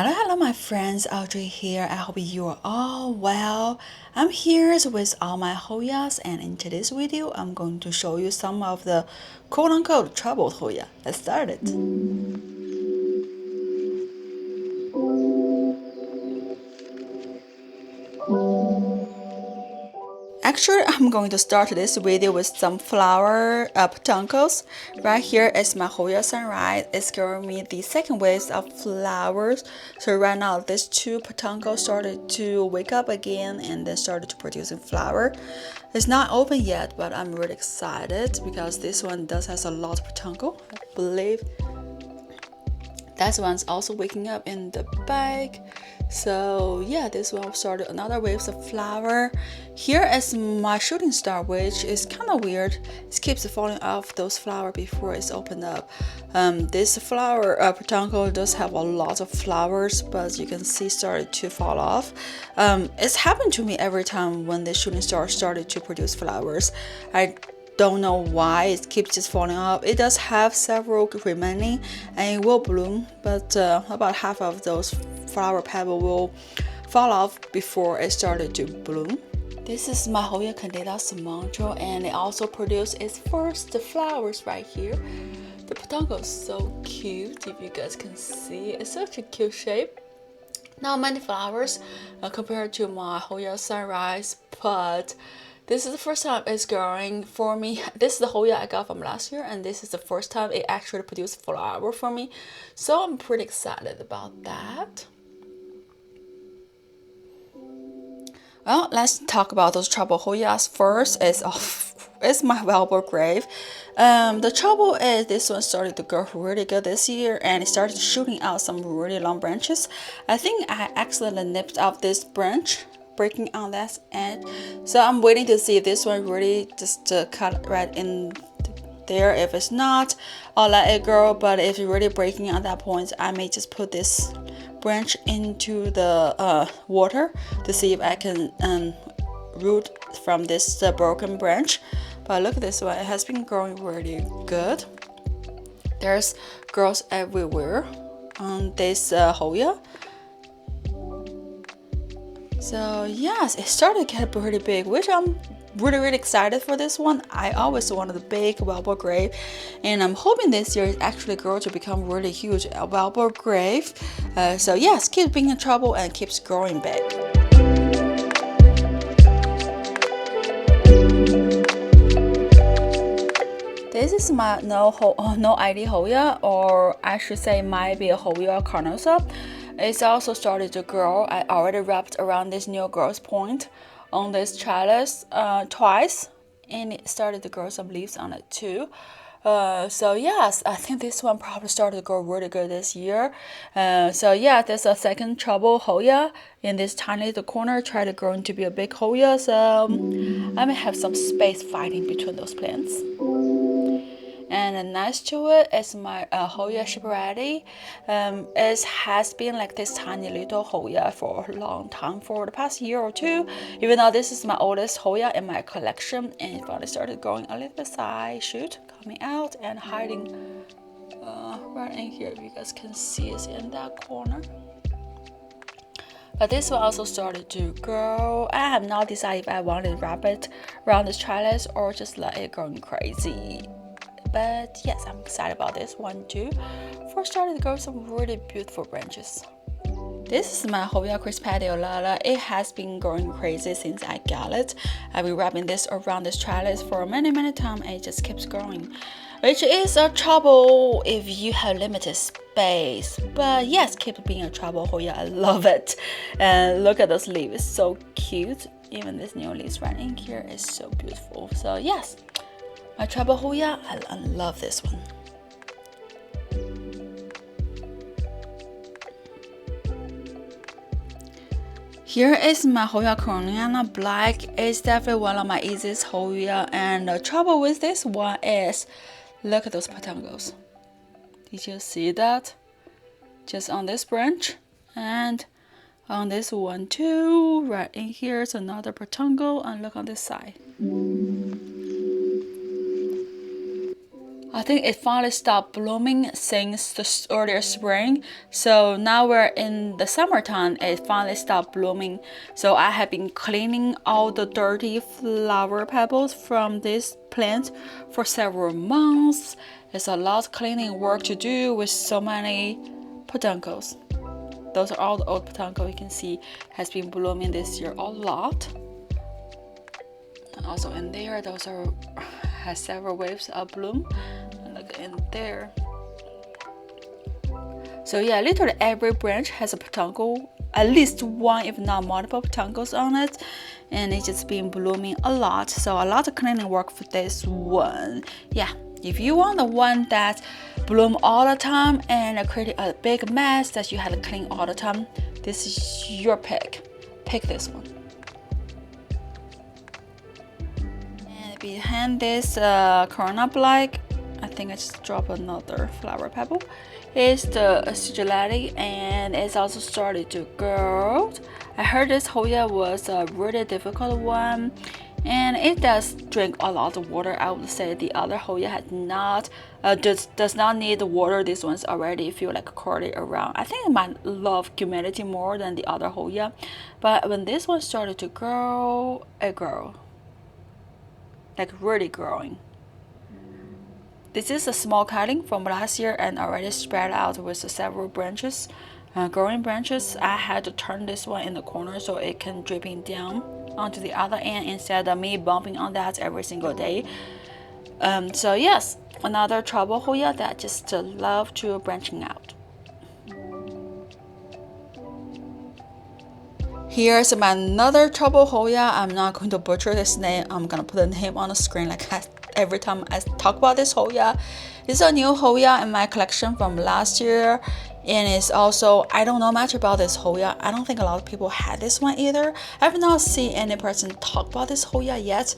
Hello, my friends. Audrey here. I hope you are all well. I'm here with all my Hoyas, and in today's video, I'm going to show you some of the quote-unquote troubled Hoya. Let's start it. Actually, I'm going to start this video with some flower peduncles. Right here is my Hoya Sunrise. It's giving me the second wave of flowers. So right now, these two peduncles started to wake up again and then started to producing flower. It's not open yet, but I'm really excited because this one does has a lot of peduncle. I believe that one's also waking up in the back. So yeah, this one started another wave of flower. Here is my shooting star, which is kind of weird. It keeps falling off those flowers before it's opened up. This flower peduncle does have a lot of flowers, but you can see started to fall off. It's happened to me every time when the shooting star started to produce flowers. I don't know why it keeps just falling off. It does have several remaining and it will bloom, but about half of those flower pebble will fall off before it started to bloom. This is my Hoya Candida Cilantro, and it also produced its first flowers right here. The peduncle is so cute, if you guys can see. It's such a cute shape. Not many flowers compared to my Hoya Sunrise, but this is the first time it's growing for me. This is the Hoya I got from last year, and this is the first time it actually produced flower for me. So I'm pretty excited about that. Well, let's talk about those trouble Hoyas first. It's my Velvet Grave. The trouble is this one started to grow really good this year, and it started shooting out some really long branches. I think I accidentally nipped off this branch, breaking on that end. So I'm waiting to see if this one really just cut right in there. If it's not, I'll let it grow. But if it's really breaking at that point, I may just put this branch into the water to see if I can root from this broken branch. But look at this one, it has been growing really good. There's growth everywhere on this Hoya. So yes, it started to get pretty big, which I'm really excited for this one. I always wanted a big Velvet Grave, and I'm hoping this year it actually grows to become really huge Velvet Grave. So yes, keeps being in trouble and keeps growing big. This is my no ID Hoya, or I should say might be a Hoya carnosa. It's also started to grow. I already wrapped around this new growth point on this trellis twice, and it started to grow some leaves on it too. So yes, I think this one probably started to grow really good this year. So yeah, there's a second trouble Hoya in this tiny little corner, try to grow into be a big Hoya. So I may have some space fighting between those plants. And next to it is my Hoya Shibarati. It has been like this tiny little Hoya for a long time, for the past year or two. Even though this is my oldest Hoya in my collection, and it finally started growing a little bit side shoot coming out and hiding right in here. If you guys can see it's in that corner. But this one also started to grow. I have not decided if I want to wrap it around this trellis or just let it growing crazy. But yes, I'm excited about this one too. First started to grow some really beautiful branches. This is my Hoya crispatiolata. It has been growing crazy since I got it. I've been wrapping this around this trellis for many times, and it just keeps growing, which is a trouble if you have limited space. But yes, keep being a trouble Hoya. I love it. And look at those leaves, it's so cute. Even this new leaves right in here is so beautiful. So yes, my trouble Hoya, I love this one. Here is my Hoya Coroniana Black. It's definitely one of my easiest Hoya, and the trouble with this one is, look at those peduncles. Did you see that? Just on this branch and on this one too. Right in here is another peduncle, and look on this side. I think it finally stopped blooming since the earlier spring. So now we're in the summertime, it finally stopped blooming. So I have been cleaning all the dirty flower petals from this plant for several months. It's a lot of cleaning work to do with so many peduncles. Those are all the old peduncle you can see has been blooming this year a lot. And also in there, those has several waves of bloom. And look in there. So yeah, literally every branch has a peduncle, at least one if not multiple peduncles on it, and it's just been blooming a lot. So a lot of cleaning work for this one. Yeah, if you want the one that bloom all the time and create a big mess that you have to clean all the time, this is your pick. Pick this one. And behind this Corona Black, I think I just dropped another flower pebble. Is the Sigillati, and it's also started to grow. I heard this Hoya was a really difficult one, and it does drink a lot of water. I would say the other Hoya had not does not need the water. This one's already feel like curly around. I think it might love humidity more than the other Hoya, but when this one started to grow, it grew like really growing. This is a small cutting from last year and already spread out with several branches, growing branches. I had to turn this one in the corner so it can dripping down onto the other end instead of me bumping on that every single day. So yes, another trouble Hoya that just love to branching out. Here's another trouble Hoya. I'm not going to butcher this name. I'm gonna put the name on the screen like every time I talk about this Hoya. It's a new Hoya in my collection from last year, and it's also, I don't know much about this Hoya. I don't think a lot of people had this one either. I've not seen any person talk about this Hoya yet,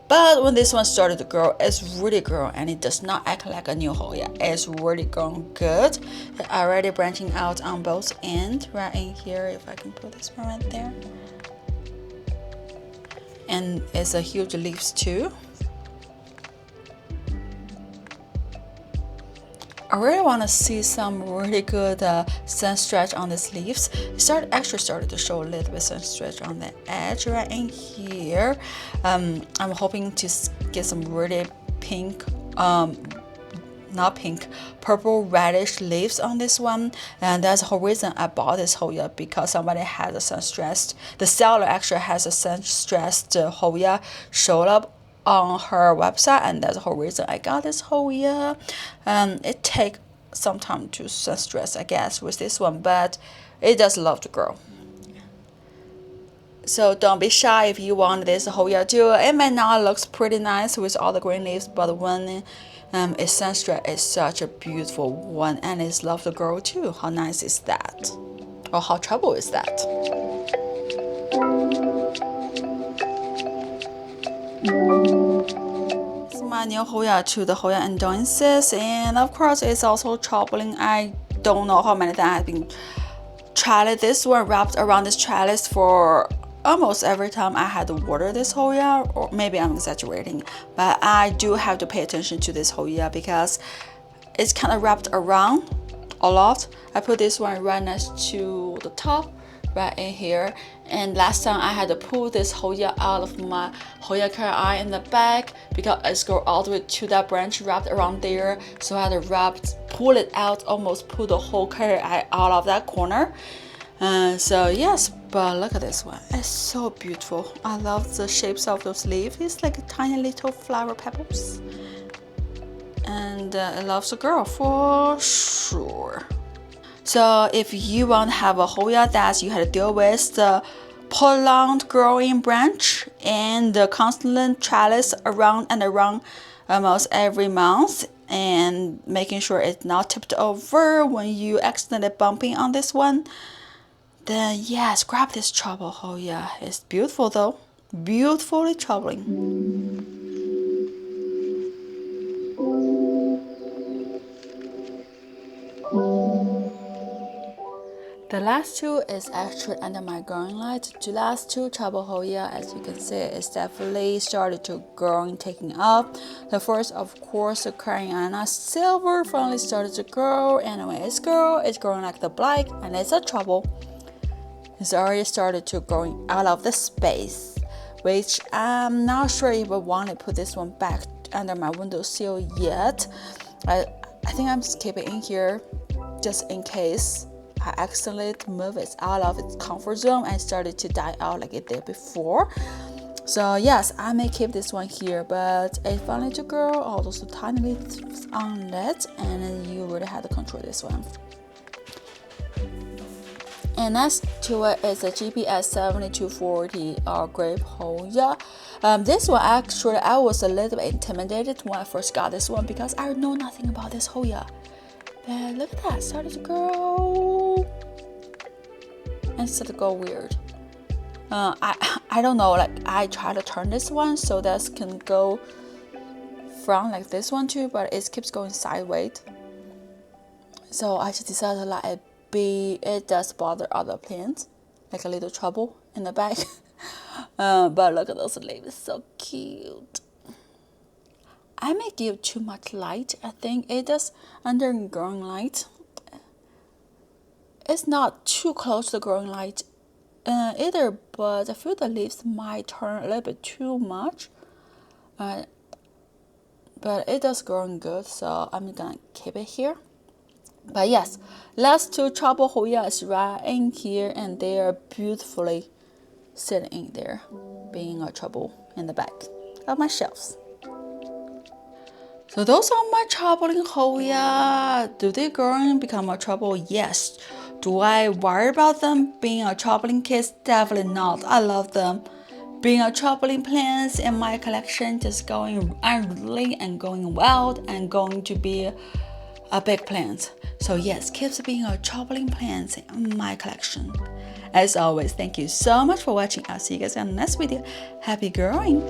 but when this one started to grow, it's really grown, and it does not act like a new Hoya. It's really grown good. It's already branching out on both ends, right in here, if I can put this one right there. And it's a huge leaves too. I really want to see some really good sun stretch on these leaves. It actually started to show a little bit sun stretch on the edge right in here. I'm hoping to get some really pink, not pink, purple reddish leaves on this one. And that's the whole reason I bought this Hoya, because somebody had a sun stressed. The seller actually has a sun stressed Hoya showed up on her website, and that's the whole reason I got this Hoya. It takes some time to sun stress, I guess, with this one, but it does love to grow. So don't be shy if you want this Hoya too. It may not look pretty nice with all the green leaves, but when it's sun stressed, it's such a beautiful one, and it's love to grow too. How nice is that? Or how trouble is that? My new Hoya to the Hoya Indonesis, and of course it's also troubling. I don't know how many times I've been trellis this one wrapped around this trellis for almost every time I had to water this Hoya, or maybe I'm exaggerating, but I do have to pay attention to this Hoya because it's kind of wrapped around a lot. I put this one right next to the top, right in here, and last time I had to pull this Hoya out of my Hoya carrot eye in the back because it's go all the way to that branch wrapped around there, so I had to pull it out, almost pull the whole carrot eye out of that corner. So yes, but look at this one, it's so beautiful. I love the shapes of those leaves. It's like tiny little flower petals, and it loves the girl for sure. So if you want to have a Hoya that you had to deal with the prolonged growing branch and the constant trellis around and around almost every month, and making sure it's not tipped over when you accidentally bumping on this one, then yes, grab this trouble Hoya. It's beautiful though, beautifully troubling. The last two is actually under my growing light. The last two, Trouble Hoya, as you can see, is definitely started to growing, taking up. The first, of course, the Cariana Silver finally started to grow, and when it's growing like the black, and it's a trouble. It's already started to growing out of the space, which I'm not sure if I want to put this one back under my windowsill yet. I think I'm just keeping it in here just in case I accidentally move it out of its comfort zone and started to die out like it did before. So yes, I may keep this one here, but it finally to grow all those tiny leaves on it, and then you really have to control this one. And next to it is a GPS 7240 Grape Hoya. This one actually I was a little bit intimidated when I first got this one because I know nothing about this Hoya. But look at that, started to grow and started to go weird. I don't know, like I try to turn this one so that can go front like this one too, but it keeps going sideways. So I just decided to let it be. It does bother other plants, like a little trouble in the back. But look at those leaves, so cute. I may give too much light. I think it does under growing light. It's not too close to the growing light either, but I feel the leaves might turn a little bit too much. But it does growing good, so I'm gonna keep it here. But yes, last two Trouble Hoya is right in here, and they are beautifully sitting in there, being a trouble in the back of my shelves. So those are my troubling Hoya. Do they grow and become a trouble? Yes. Do I worry about them being a troubling kids? Definitely not. I love them. Being a troubling plants in my collection, just going unruly and going wild and going to be a big plant. So yes, keeps being a troubling plant in my collection. As always, thank you so much for watching. I'll see you guys in the next video. Happy growing!